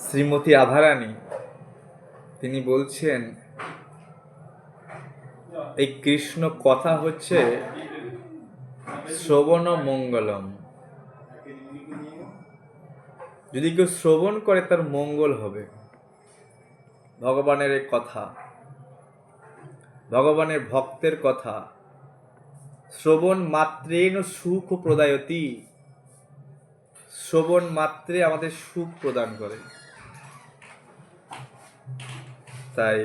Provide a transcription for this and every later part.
শ্রীমতী আধারানী তিনি বলছেন, এই কৃষ্ণ কথা হচ্ছে শ্রবণ মঙ্গলম। যদি কেউ শ্রবণ করে তার মঙ্গল হবে। ভগবানের এই কথা, ভগবানের ভক্তের কথা, শ্রবণ মাত্রেন সুখ প্রদায়তি, শ্রবণ মাত্রে আমাদের সুখ প্রদান করে। তাই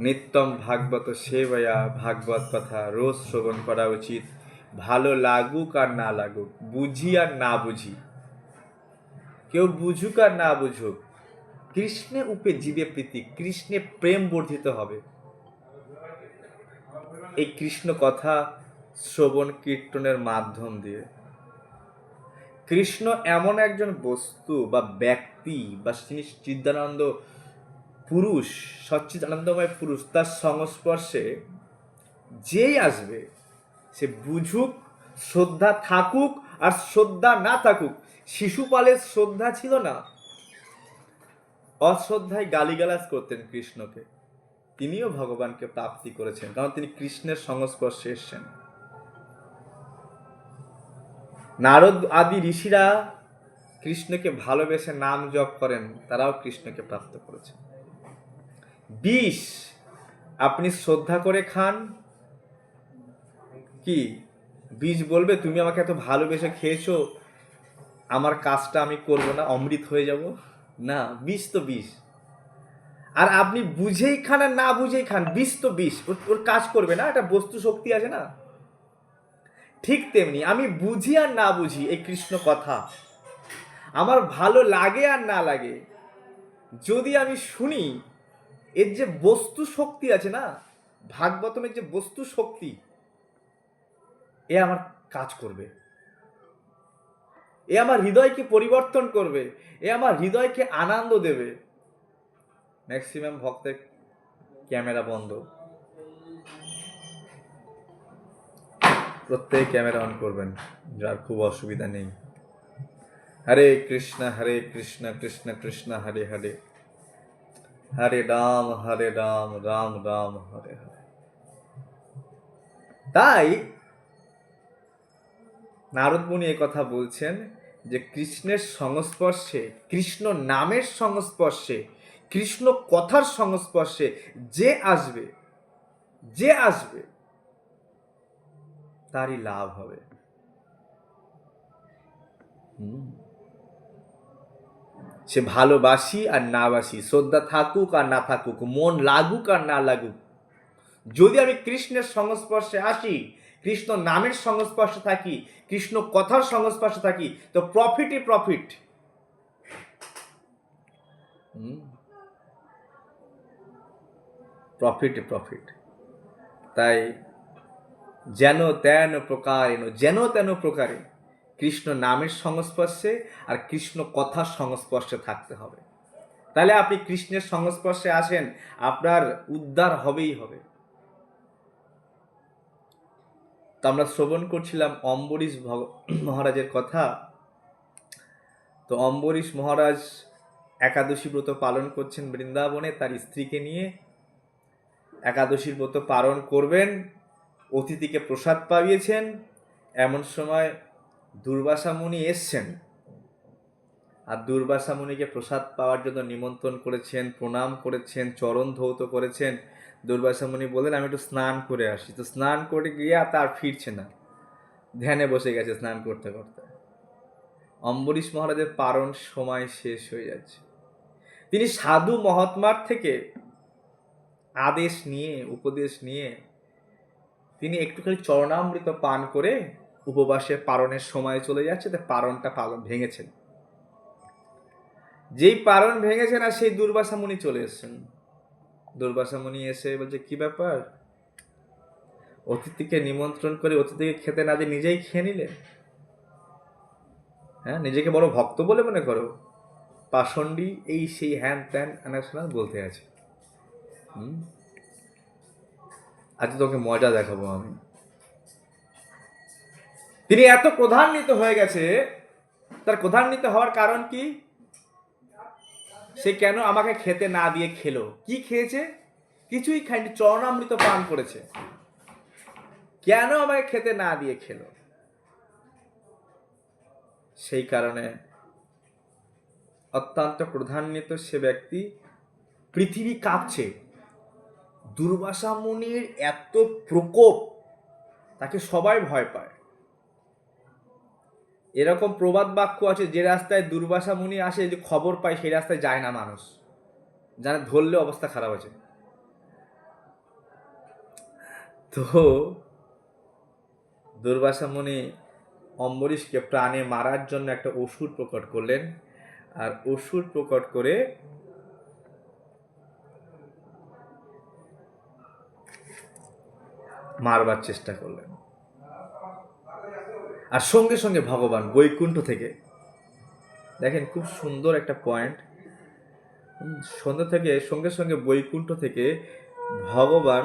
নিত্যম ভাগবত সেবয়া, ভাগবত কথা রোজ শ্রবণ করা উচিত। ভালো লাগুক আর না লাগুক, বুঝি আর না বুঝি, কেউ বুঝুক আর না বুঝুক, কৃষ্ণে উপে জীবে প্রীতি, কৃষ্ণে প্রেম বর্ধিত হবে। এই কৃষ্ণ কথা শ্রবণ কীর্তনের মাধ্যম দিয়ে। কৃষ্ণ এমন একজন বস্তু বা ব্যক্তি বা তিনি চিদানন্দ পুরুষ, সচ্চিদানন্দময় পুরুষ, তার সংস্পর্শে যেই আসবে সে বুঝুক, শ্রদ্ধা থাকুক আর শ্রদ্ধা না থাকুক। শিশুপালের শ্রদ্ধা ছিল না, অশ্রদ্ধায় গালিগালাজ করতেন কৃষ্ণকে, তিনিও ভগবানকে প্রাপ্তি করেছেন, কারণ তিনি কৃষ্ণের সংস্পর্শে এসেছেন। নারদ আদি ঋষিরা কৃষ্ণকে ভালোবেসে নাম জপ করেন, তারাও কৃষ্ণকে প্রাপ্ত করেছেন। বিষ আপনি শ্রদ্ধা করে খান, কি বিষ বলবে তুমি আমাকে এত ভালোবেসে খেয়েছো, আমার কাজটা আমি করব না, অমৃত হয়ে যাব? না, বিষ তো বিষ। আর আপনি বুঝেই খান আর না বুঝেই খান, বিষ তো বিষ, ওর কাজ করবে না, এটা বস্তু শক্তি আছে না। ঠিক তেমনি আমি বুঝি আর না বুঝি এই কৃষ্ণ কথা, আমার ভালো লাগে আর না লাগে, যদি আমি শুনি, এর যে বস্তু শক্তি আছে না, ভাগবতমের যে বস্তু শক্তি, এ আমার কাজ করবে, এ আমার হৃদয়কে পরিবর্তন করবে, এ আমার হৃদয়কে আনন্দ দেবে। ম্যাক্সিমাম ভক্তের ক্যামেরা বন্ধ, প্রত্যেক ক্যামেরা অন করবেন, যার খুব অসুবিধা নেই। হরে কৃষ্ণ কৃষ্ণ কৃষ্ণ হরে হরে, হরে রাম রাম রাম হরে হরে। তাই নারদ মুনি এই কথা বলছেন যে কৃষ্ণের সংস্পর্শে, কৃষ্ণ নামের সংস্পর্শে, কৃষ্ণ কথার সংস্পর্শে যে আসবে, যে আসবে তারই লাভ হবে। সে ভালোবাসি আর না বাসি, শ্রদ্ধা থাকুক আর না থাকুক, মন লাগুক আর না লাগুক, যদি আমি কৃষ্ণের সংস্পর্শে আসি, কৃষ্ণ নামের সংস্পর্শে থাকি, কৃষ্ণ কথার সংস্পর্শে থাকি, তো প্রফিটই প্রফিট। প্রফিটই প্রফিট। তাই যেন তেন প্রকারে কৃষ্ণ নামের সংস্পর্শে আর কৃষ্ণ কথার সংস্পর্শে থাকতে হবে। তাহলে আপনি কৃষ্ণের সংস্পর্শে আসেন, আপনার উদ্ধার হবেই হবে। তো আমরা শ্রবণ করছিলাম অম্বরীশ মহারাজের কথা। তো অম্বরীশ মহারাজ একাদশী ব্রত পালন করছেন বৃন্দাবনে তার স্ত্রীকে নিয়ে। একাদশীর ব্রত পালন করবেন, অতিথিকে প্রসাদ পাইয়েছেন, এমন সময় দুর্বাসা মুনি এসছেন। আর দুর্বাসা মুনিকে প্রসাদ পাওয়ার জন্য নিমন্ত্রণ করেছেন, প্রণাম করেছেন, চরণ ধৌত করেছেন। দুর্বাসা মুনি বললেন আমি একটু স্নান করে আসি। তো স্নান করে গিয়ে তার ফিরছে না, ধ্যানে বসে গেছে স্নান করতে করতে। অম্বরীশ মহারাজের পারণ সময় শেষ হয়ে যাচ্ছে। তিনি সাধু মহাত্মার থেকে আদেশ নিয়ে, উপদেশ নিয়ে তিনি একটুখানি চরণামৃত পান করে উপবাসে পারণের সময় চলে যাচ্ছে, তাই পারণটা ভেঙেছেন। যেই পারণ ভেঙেছেন আর সেই দুর্বাসা মুনি চলে এসেছেন। দুর্বাসা মুনি এসে বলছে কি ব্যাপার, অতিথিকে নিমন্ত্রণ করে অতিথিকে খেতে না দিয়ে নিজেই খেয়ে নিলে? হ্যাঁ, নিজেকে বড় ভক্ত বলে মনে করো? পাষণ্ডী, এই সেই হ্যান ত্যান আনাশোনা বলতে আছে। আজ তোকে মজা দেখাবো আমি। তিনি এত ক্রোধান্বিত হয়ে গেছে। তার ক্রোধান্বিত হওয়ার কারণ কি? সে কেন আমাকে খেতে না দিয়ে খেলো? কি খেয়েছে? কিছুই খায়নি, চরণামৃত পান করেছে। কেন আমাকে খেতে না দিয়ে খেলো? সেই কারণে অত্যন্ত ক্রোধান্বিত সে ব্যক্তি, পৃথিবী কাঁপছে। দুর্বাসা মুনির এত প্রকোপ, তাকে সবাই ভয় পায়। এরকম প্রবাদ বাক্য আছে, যে রাস্তায় দুর্বাসা মুনি আসে, যে খবর পায় সেই রাস্তায় যায় না মানুষ, জানে ধরলে অবস্থা খারাপ আছে। তো দুর্বাসা মুনি অম্বরীশকে প্রাণে মারার জন্য একটা অসুর প্রকট করলেন, আর অসুর প্রকট করে মারবার চেষ্টা করলেন। আর সঙ্গে সঙ্গে ভগবান বৈকুণ্ঠ থেকে, দেখেন খুব সুন্দর একটা পয়েন্ট, সঙ্গে সঙ্গে বৈকুণ্ঠ থেকে ভগবান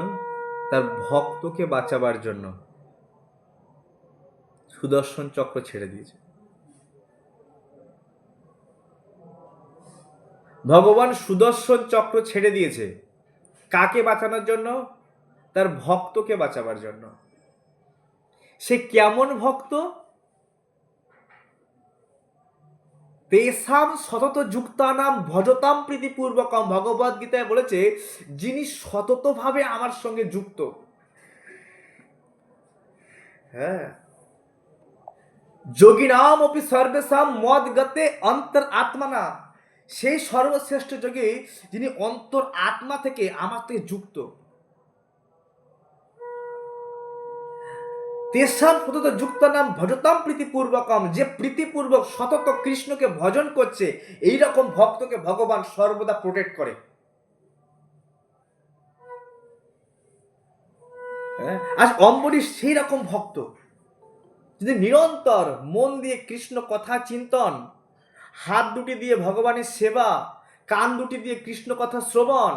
তার ভক্তকে বাঁচাবার জন্য সুদর্শন চক্র ছেড়ে দিয়েছে। ভগবান সুদর্শন চক্র ছেড়ে দিয়েছে কাকে বাঁচানোর জন্য? তার ভক্তকে বাঁচাবার জন্য। সে কেমন ভক্ত? তেসাম সতত যুক্তানাম ভজতাম প্রীতিপূর্বকম। ভগবদ গীতায় বলেছে, যিনি সততভাবে আমার সঙ্গে যুক্ত। হ্যাঁ, যোগী নাম অপি সর্বেশাম মদ গতে অন্তর আত্মানা। সেই সর্বশ্রেষ্ঠ যোগী যিনি অন্তর আত্মা থেকে আমার থেকে যুক্ত। তেসাম সতত যুক্ত নাম ভজতাম প্রীতিপূর্বকম। যে প্রীতিপূর্বক সতত কৃষ্ণকে ভজন করছে, এই রকম ভক্তকে ভগবান সর্বদা প্রোটেক্ট করে। আজ অম্বরীশ সেই রকম ভক্ত, যদি নিরন্তর মন দিয়ে কৃষ্ণ কথা চিন্তন, হাত দুটি দিয়ে ভগবানের সেবা, কান দুটি দিয়ে কৃষ্ণ কথা শ্রবণ,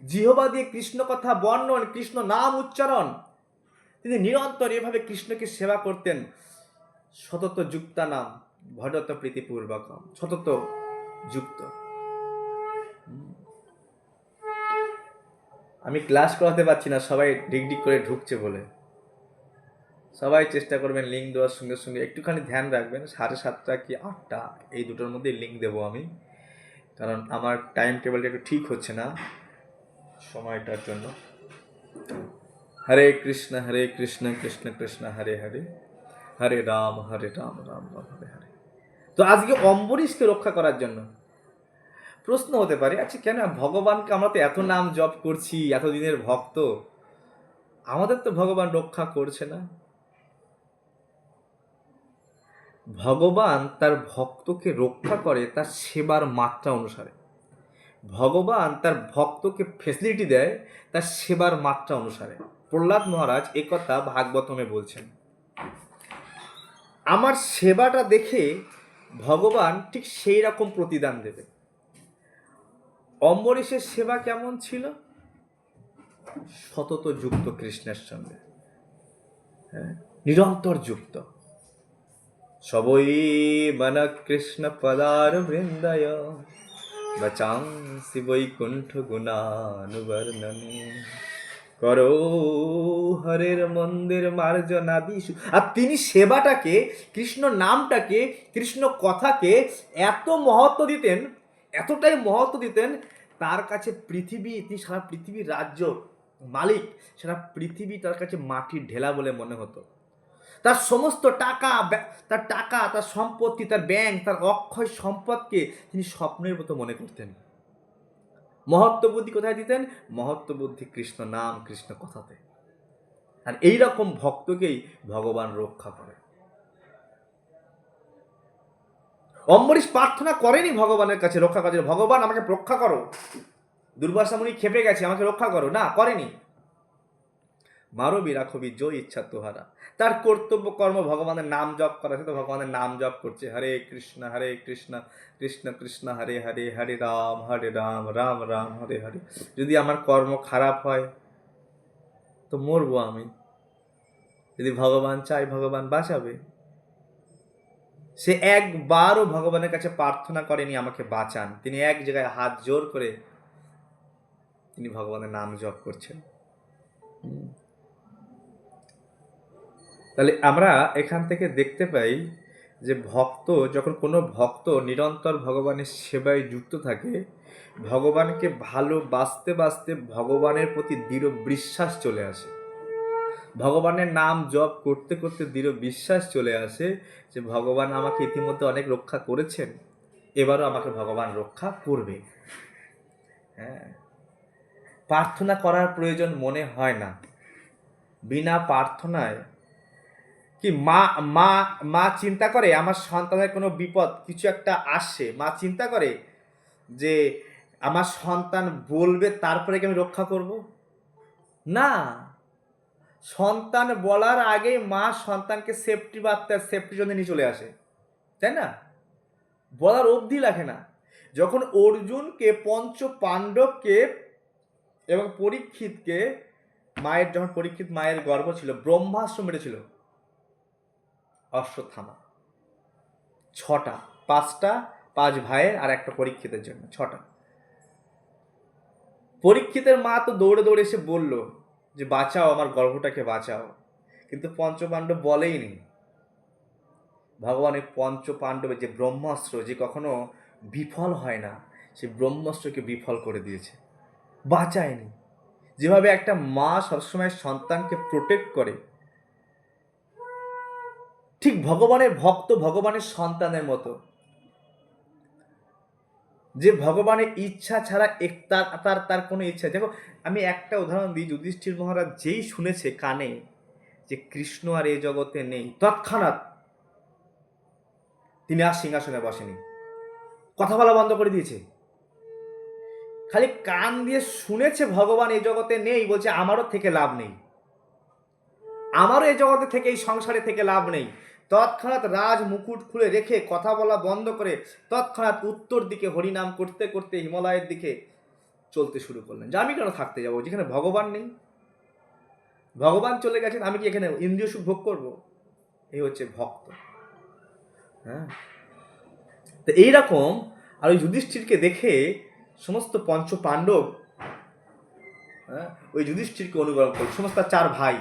জিহ্বা দিয়ে কৃষ্ণ কথা বর্ণন, কৃষ্ণ নাম উচ্চারণ, তিনি নিরন্তর এভাবে কৃষ্ণকে সেবা করতেন। সতত যুক্তা নাম ভজত প্রীতিপূর্বকম, সতত যুক্ত। আমি ক্লাস করাতে পারছি না, সবাই ডিগডিগ করে ঢুকছে বলে। সবাই চেষ্টা করবেন লিঙ্ক দেওয়ার সঙ্গে সঙ্গে, একটুখানি ধ্যান রাখবেন 7:30 কি 8টা, এই দুটোর মধ্যে লিঙ্ক দেবো আমি, কারণ আমার টাইম টেবিলটা একটু ঠিক হচ্ছে না সময়টার জন্য। হরে কৃষ্ণ কৃষ্ণ কৃষ্ণ হরে হরে, হরে রাম রাম রাম হরে হরে। তো আজকে অম্বরীশকে রক্ষা করার জন্য প্রশ্ন হতে পারে, আচ্ছা কেন ভগবানকে, আমরা তো এত নাম জপ করছি, এতদিনের ভক্ত, আমাদের তো ভগবান রক্ষা করছে না? ভগবান তার ভক্তকে রক্ষা করে তার সেবার মাত্রা অনুসারে। ভগবান তার ভক্তকে ফেসিলিটি দেয় তার সেবার মাত্রা অনুসারে। প্রহ্লাদ মহারাজ একথা ভাগবতমে বলছেন, আমার সেবাটা দেখে ভগবান ঠিক সেই রকম প্রতিদান দেবে। অম্বরীশের সেবা কেমন ছিল? সতত যুক্ত কৃষ্ণের সঙ্গে, নিরন্তর যুক্ত। সবই মন কৃষ্ণ পদার বৃন্দায় বচাংসি বৈকুণ্ঠ গুণানুবর্ণনে করো হরের মন্দির মার্জনাদিষু। আর তিনি সেবাটাকে, কৃষ্ণ নামটাকে, কৃষ্ণ কথাকে এত মহত্ব দিতেন, এতটাই মহত্ব দিতেন, তার কাছে পৃথিবী, তিনি সারা পৃথিবীর রাজ্য মালিক, সারা পৃথিবী তার কাছে মাটির ঢেলা বলে মনে হতো। তার সমস্ত টাকা, তার সম্পত্তি, তার ব্যাংক, তার অক্ষয় সম্পদকে তিনি স্বপ্নের মতো মনে করতেন। মহত্ব বুদ্ধি কোথায় দিতেন? মহত্ব বুদ্ধি কৃষ্ণ নাম, কৃষ্ণ কথাতে। আর এইরকম ভক্তকেই ভগবান রক্ষা করে। অম্বরীশ প্রার্থনা করেনি ভগবানের কাছে রক্ষা করার, ভগবান আমাকে রক্ষা করো, দুর্বাসা মুনি খেপে গেছে, আমাকে রক্ষা করো, না, করেনি। মারবি রাখবি জয় ইচ্ছা তোহারা। তার কর্তব্য কর্ম ভগবানের নাম জপ করা, সে তো ভগবানের নাম জপ করছে, হরে কৃষ্ণ কৃষ্ণ কৃষ্ণ হরে হরে, হরে রাম রাম রাম হরে হরে। যদি আমার কর্ম খারাপ হয় তো মরবো আমি, যদি ভগবান চাই ভগবান বাঁচাবে। সে একবারও ভগবানের কাছে প্রার্থনা করেনি আমাকে বাঁচান, তিনি এক জায়গায় হাত জোর করে তিনি ভগবানের নাম জপ করছেন। তাহলে আমরা এখান থেকে দেখতে পাই যে ভক্ত, যখন কোনো ভক্ত নিরন্তর ভগবানের সেবায় যুক্ত থাকে, ভগবানকে ভালোবাসতে বাসতে ভগবানের প্রতি দৃঢ় বিশ্বাস চলে আসে, ভগবানের নাম জপ করতে করতে দৃঢ় বিশ্বাস চলে আসে যে ভগবান আমাকে ইতিমধ্যে অনেক রক্ষা করেছেন, এবারও আমাকে ভগবান রক্ষা করবে। হ্যাঁ, প্রার্থনা করার প্রয়োজন মনে হয় না। বিনা প্রার্থনায় কি মা মা মা চিন্তা করে আমার সন্তানের কোনো বিপদ কিছু একটা আসছে, মা চিন্তা করে যে আমার সন্তান বলবে তারপরে কি আমি রক্ষা করব? না, সন্তান বলার আগে মা সন্তানকে সেফটি বার্তা, সেফটি জন্য নিয়ে চলে আসে, তাই না? বলার অবধি রাখে না। যখন অর্জুনকে, পঞ্চ পাণ্ডবকে এবং পরীক্ষিতকে, মায়ের যখন পরীক্ষিত মায়ের গর্ভ ছিল, ব্রহ্মাস্ত্র মেরেছিল অশ্বত্থামা, 6টা, 5টা, 5 ভাইয়ের আর একটা পরীক্ষিতের জন্য 6টা। পরীক্ষিতের মা তো দৌড়ে দৌড়ে এসে বলল যে বাঁচাও, আমার গর্ভটাকে বাঁচাও, কিন্তু পঞ্চপাণ্ডব বলেইনি। ভগবানের পঞ্চ পাণ্ডবের যে ব্রহ্মাস্ত্র, যে কখনো বিফল হয় না, সেই ব্রহ্মাস্ত্রকে বিফল করে দিয়েছে, বাঁচায়নি। যেভাবে একটা মা সবসময় সন্তানকে প্রোটেক্ট করে, ঠিক ভগবানের ভক্ত ভগবানের সন্তানের মতো, যে ভগবানের ইচ্ছা ছাড়া তার কোনো ইচ্ছা। দেখো, আমি একটা উদাহরণ দিই। যুধিষ্ঠির মহারাজ যেই শুনেছে কানে যে কৃষ্ণ আর এই জগতে নেই, তৎক্ষণাৎ তিনি আর সিংহাসনে বসেনি, কথা বলা বন্ধ করে দিয়েছে। খালি কান দিয়ে শুনেছে ভগবান এই জগতে নেই, বলছে আমারও থেকে লাভ নেই, আমারও এই জগতে থেকে, এই সংসারে থেকে লাভ নেই। তৎক্ষণাৎ রাজ মুকুট খুলে রেখে, কথা বলা বন্ধ করে, তৎক্ষণাৎ উত্তর দিকে হরিনাম করতে করতে হিমালয়ের দিকে চলতে শুরু করলেন। যে আমি কেন থাকতে যাবো যেখানে ভগবান নেই? ভগবান চলে গেছেন, আমি কি এখানে ইন্দ্রিয় সুখ ভোগ করবো? এই হচ্ছে ভক্ত। হ্যাঁ, তো এইরকম। আর ওই যুধিষ্ঠিরকে দেখে সমস্ত পঞ্চ পাণ্ডব, হ্যাঁ, ওই যুধিষ্ঠিরকে অনুগমন করল। সমস্ত 4 ভাই,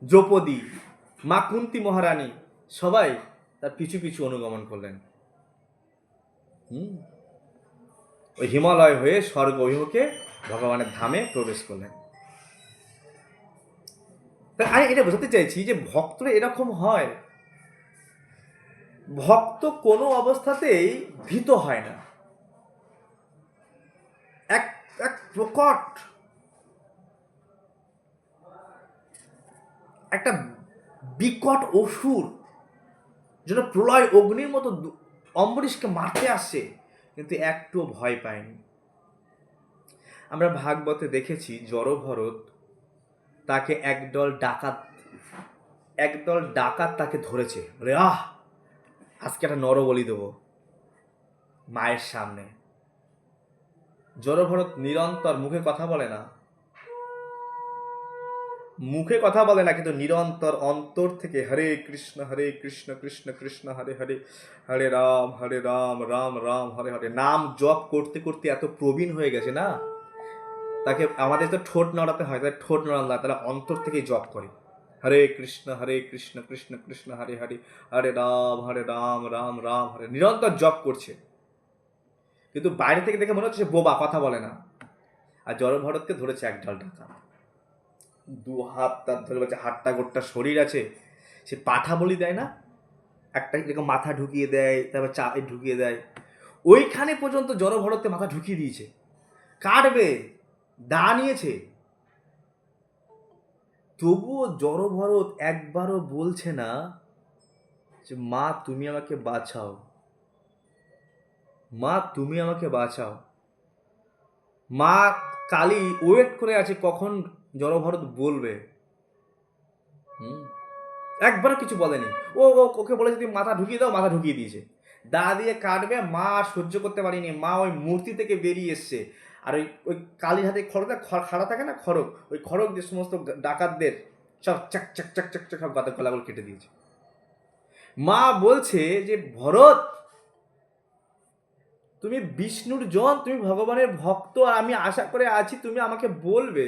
দ্রৌপদী, মা কুন্তী মহারানী, সবাই তার পিছু পিছু অনুগমন করলেন। ওই হিমালয় হয়ে স্বর্গ অভিমুখে ভগবানের ধামে প্রবেশ করলেন। আমি এটা বোঝাতে চাইছি যে ভক্তরা এরকম হয়। ভক্ত কোনো অবস্থাতেই ভীত হয় না। এক এক প্রকট একটা বিকট অসুর যেন প্রলয় অগ্নির মতো অম্বরীশকে মারতে আসছে, কিন্তু একটুও ভয় পায়নি। আমরা ভাগবতে দেখেছি জড়ভরত, তাকে একদল ডাকাত তাকে ধরেছে, বলে আজকে একটা নরবলি দেবো মায়ের সামনে। জড়ভরত নিরন্তর মুখে কথা বলে না, কিন্তু নিরন্তর অন্তর থেকে হরে কৃষ্ণ কৃষ্ণ কৃষ্ণ হরে হরে, হরে রাম রাম রাম হরে হরে নাম জপ করতে করতে এত প্রবীণ হয়ে গেছে না, তাকে আমাদের তো ঠোঁট নড়াতে হয়, তাই ঠোঁট নড়ান না, তারা অন্তর থেকেই জপ করে হরে কৃষ্ণ কৃষ্ণ কৃষ্ণ হরে হরে, হরে রাম রাম রাম হরে, নিরন্তর জপ করছে। কিন্তু বাইরে থেকে দেখে মনে হচ্ছে বোবা, কথা বলে না। আর জড়ভরতকে ধরেছে একদল ডাকাত, 2 হাত তার ধরে বলছে, হাট্টা গোট্টা শরীর আছে, সে পাঠা বলি দেয় না, একটা এরকম মাথা ঢুকিয়ে দেয়, তারপর চাপে ঢুকিয়ে দেয়, ওইখানে পর্যন্ত জড়ভরতে মাথা ঢুকিয়ে দিয়েছে, কাটবে, দা নিয়েছে। তবুও জড়ভরত একবারও বলছে না যে মা তুমি আমাকে বাঁচাও, মা তুমি আমাকে বাঁচাও। মা কালী ওয়েট করে আছে কখন জড়ভরত বলবে। একবারও কিছু বলেনি। ওকে বলেছে তুমি মাথা ঢুকিয়ে দাও, মাথা ঢুকিয়ে দিয়েছে। দা দিয়ে কাটবে, মা আর সহ্য করতে পারিনি, মা ওই মূর্তি থেকে বেরিয়ে এসছে, আর ওই কালীর হাতে খড়গটা খাড়া থাকে না, খড়গ, ওই খড়গ দিয়ে সমস্ত ডাকাতদের চক চাক চাক চাক চাক চাক গলাগুলো কেটে দিয়েছে। মা বলছে যে ভরত, তুমি বিষ্ণুর জন, তুমি ভগবানের ভক্ত, আর আমি আশা করে আছি তুমি আমাকে বলবে।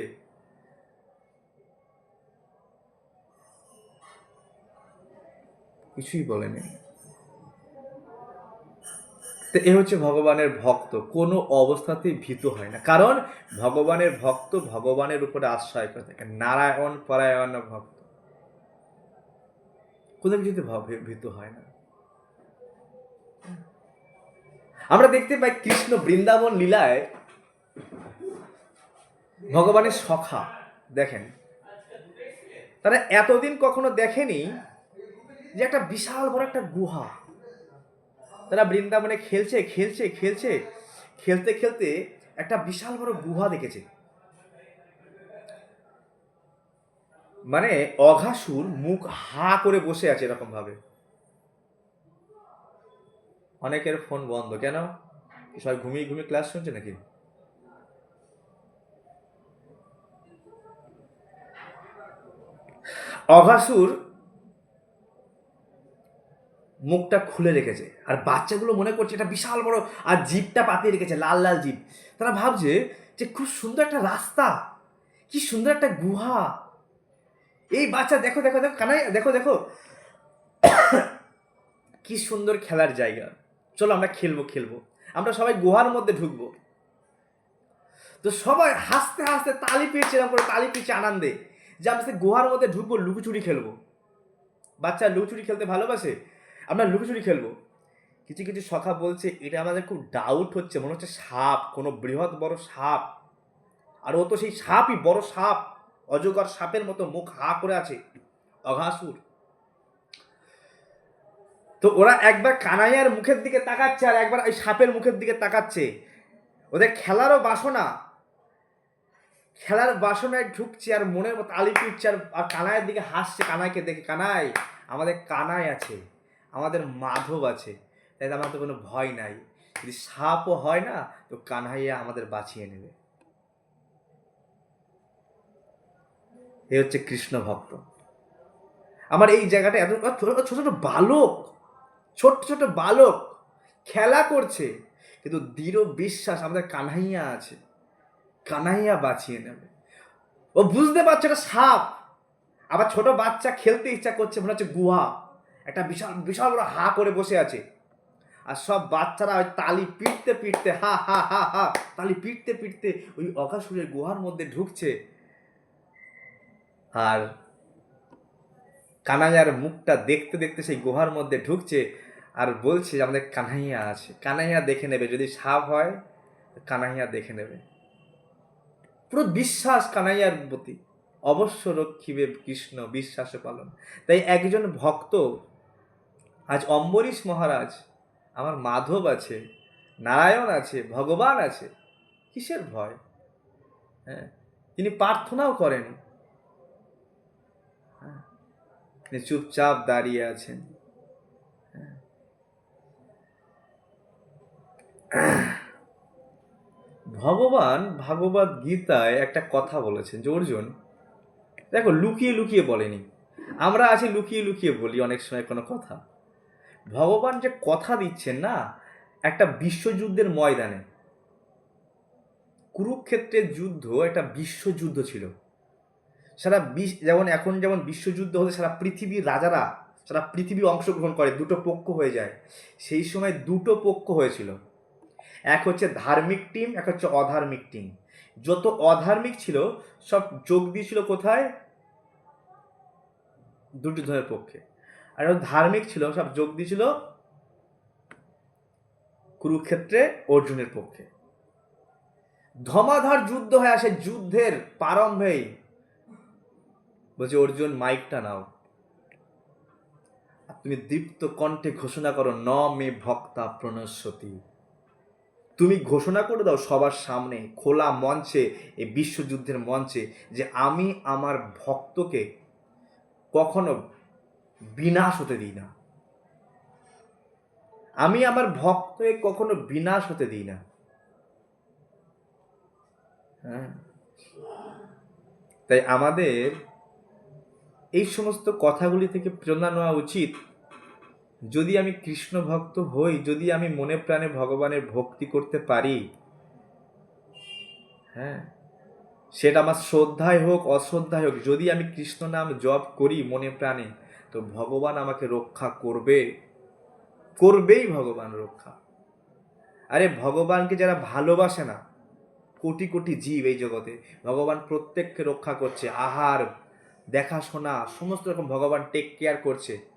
কিছুই বলেনি। তো এ হচ্ছে ভগবানের ভক্ত, কোনো অবস্থাতেই ভীত হয় না, কারণ ভগবানের ভক্ত ভগবানের উপরে আশ্রয় করে থাকে, নারায়ণ পরায়ণ ভক্ত, কোনো কিছুতে ভীত হয় না। আমরা দেখতে পাই কৃষ্ণ বৃন্দাবন লীলায় ভগবানের সখা, দেখেন তারা এতদিন কখনো দেখেনি যে একটা বিশাল বড় একটা গুহা, তারা বৃন্দাবনে খেলছে খেলছে খেলছে, খেলতে খেলতে একটা বিশাল বড় গুহা দেখেছে। মানে অঘাসুর মুখ হা করে বসে আছে এরকম ভাবে। অনেকের ফোন বন্ধ কেন? সবাই ঘুমিয়ে ঘুমিয়ে ক্লাস শুনছে নাকি? অঘাসুর মুখটা খুলে রেখেছে, আর বাচ্চাগুলো মনে করছে এটা বিশাল বড়, আর জিপটা পাতিয়ে রেখেছে, লাল লাল জিপ। তারা ভাবছে যে খুব সুন্দর একটা রাস্তা, কি সুন্দর একটা গুহা। এই বাচ্চা দেখো দেখো দেখো, কানাই দেখো দেখো, কি সুন্দর খেলার জায়গা, চলো আমরা খেলবো খেলবো, আমরা সবাই গুহার মধ্যে ঢুকবো। তো সবাই হাসতে হাসতে তালি পিটছে, এরকম করে তালি পিটছে আনন্দে, যে আমরা গুহার মধ্যে ঢুকবো, লুকোচুরি খেলবো। বাচ্চা লুকোচুরি খেলতে ভালোবাসে, আমরা লুকোচুরি খেলবো। কিছু কিছু সখা বলছে এটা আমাদের খুব ডাউট হচ্ছে, মনে হচ্ছে সাপ, কোনো বৃহৎ বড় সাপ, আর ও তো সেই সাপই, বড় সাপ, অজগর সাপের মতো মুখ হা করে আছে অঘাসুর। তো ওরা একবার কানাইয়ার মুখের দিকে তাকাচ্ছে, আর একবার ওই সাপের মুখের দিকে তাকাচ্ছে। ওদের খেলারও বাসনা, খেলার বাসনায় ঢুকছে, আর মনের মতো তালি পিটছে, আর কানাইয়ের দিকে হাসছে, কানাইকে দেখে, কানাই আমাদের কানাই আছে, আমাদের মাধব আছে, তাই আমার তো কোনো ভয় নাই, যদি সাপও হয় না তো কানাইয়া আমাদের বাঁচিয়ে নেবে। এ হচ্ছে কৃষ্ণ ভক্ত। আমার এই জায়গাটা এত ছোট ছোট বালক, ছোট ছোট বালক খেলা করছে, কিন্তু দৃঢ় বিশ্বাস আমাদের কানাইয়া আছে, কানাইয়া বাঁচিয়ে নেবে। ও বুঝতে পারছে এটা সাপ, আবার ছোট বাচ্চা খেলতে ইচ্ছা করছে, মনে হচ্ছে গুহা, একটা বিশাল বিশাল বড় হা করে বসে আছে, আর সব বাচ্চারা ওই তালি পিটতে পিটতে, হা হা হা হা তালি পিটতে পিটতে ওই অঘাসুরের গুহার মধ্যে ঢুকছে। আর কানাইয়ার মুখটা দেখতে দেখতে সেই গুহার মধ্যে ঢুকছে, আর বলছে যে আমাদের কানাইয়া আছে, কানাইয়া দেখে নেবে, যদি সাপ হয় কানাইয়া দেখে নেবে। পুরো বিশ্বাস কানাইয়ার প্রতি, অবশ্য রক্ষিবে কৃষ্ণ বিশ্বাস পালন। তাই একজন ভক্ত, আজ অম্বরীশ মহারাজ, আমার মাধব আছে, নারায়ণ আছে, ভগবান আছে, কিসের ভয়? হ্যাঁ, তিনি প্রার্থনাও করেন, হ্যাঁ, তিনি চুপচাপ দাঁড়িয়ে আছেন। ভগবান ভাগবত গীতায় একটা কথা বলেছেন যে অর্জুন, দেখো লুকিয়ে লুকিয়ে বলেনি, আমরা আছি লুকিয়ে লুকিয়ে বলি অনেক সময় কোনো কথা। ভগবান যে কথা দিচ্ছেন না, একটা বিশ্বযুদ্ধের ময়দানে, কুরুক্ষেত্রের যুদ্ধ একটা বিশ্বযুদ্ধ ছিল। সারা যেমন এখন যেমন বিশ্বযুদ্ধ হলে সারা পৃথিবীর রাজারা, সারা পৃথিবী অংশগ্রহণ করে, দুটো পক্ষ হয়ে যায়, সেই সময় দুটো পক্ষ হয়েছিল, এক হচ্ছে ধার্মিক টিম, এক হচ্ছে অধার্মিক টিম। যত অধার্মিক ছিল সব যোগ দিয়েছিল কোথায়? দুর্যোধনের পক্ষে। আর ধার্মিক ছিল সব যোগ দিয়েছিল কুরুক্ষেত্রে অর্জুনের পক্ষে। ধমাধর যুদ্ধ হয়ে আসে, যুদ্ধের প্রারম্ভেই বলছে অর্জুন মাইকটা নাও, তুমি দীপ্ত কণ্ঠে ঘোষণা করো, ন মে ভক্তা প্রণশ্যতি। তুমি ঘোষণা করে দাও সবার সামনে, খোলা মঞ্চে, এই বিশ্বযুদ্ধের মঞ্চে, যে আমি আমার ভক্তকে কখনো বিনাশ হতে দিই না, আমি আমার ভক্তকে কখনো বিনাশ হতে দিই না। হ্যাঁ, তাই আমাদের এই সমস্ত কথাগুলি থেকে প্রেরণা নেওয়া উচিত যদি আমি কৃষ্ণ ভক্ত হই, যদি আমি মনে প্রাণে ভগবানের ভক্তি করতে পারি, হ্যাঁ, সেটা আমার শ্রদ্ধায় হোক অশ্রদ্ধায় হোক, যদি আমি কৃষ্ণ নাম জপ করি মনে প্রাণে, তো ভগবান আমাকে রক্ষা করবে, করবেই ভগবান রক্ষা। আরে ভগবানকে যারা ভালোবাসে না, কোটি কোটি জীব এই জগতে, ভগবান প্রত্যেককে রক্ষা করছে, আহার দেখাশোনা সমস্ত রকম ভগবান টেক কেয়ার করছে।